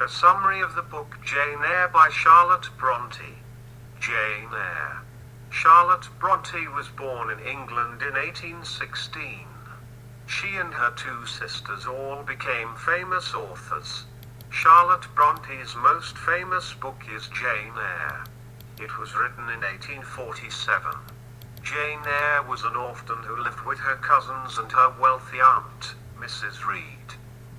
A summary of the book Jane Eyre by Charlotte Bronte. Jane Eyre. Charlotte Bronte was born in England in 1816. She and her two sisters all became famous authors. Charlotte Bronte's most famous book is Jane Eyre. It was written in 1847. Jane Eyre was an orphan who lived with her cousins and her wealthy aunt, Mrs. Reed.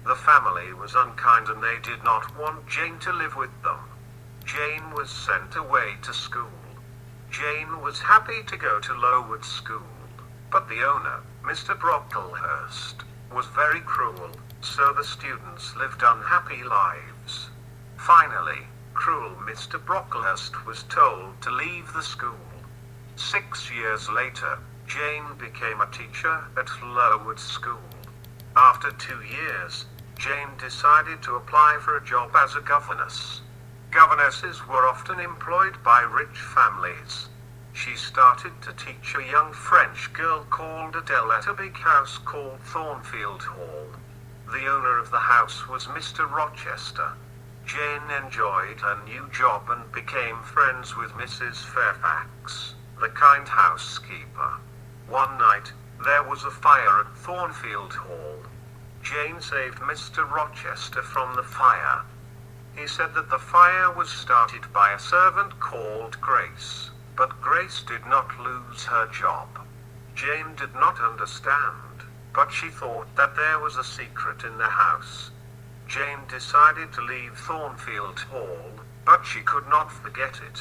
The family was unkind and they did not want Jane to live with them. Jane was sent away to school. Jane was happy to go to Lowood School, but the owner, Mr. Brocklehurst, was very cruel, so the students lived unhappy lives. Finally, cruel Mr. Brocklehurst was told to leave the school. 6 years later, Jane became a teacher at Lowood School. After 2 years, Jane decided to apply for a job as a governess. Governesses were often employed by rich families. She started to teach a young French girl called Adele at a big house called Thornfield Hall. The owner of the house was Mr. Rochester. Jane enjoyed her new job and became friends with Mrs. Fairfax, the kind housekeeper. One night, there was a fire at Thornfield Hall. Jane saved Mr. Rochester from the fire. He said that the fire was started by a servant called Grace, but Grace did not lose her job. Jane did not understand, but she thought that there was a secret in the house. Jane decided to leave Thornfield Hall, but she could not forget it.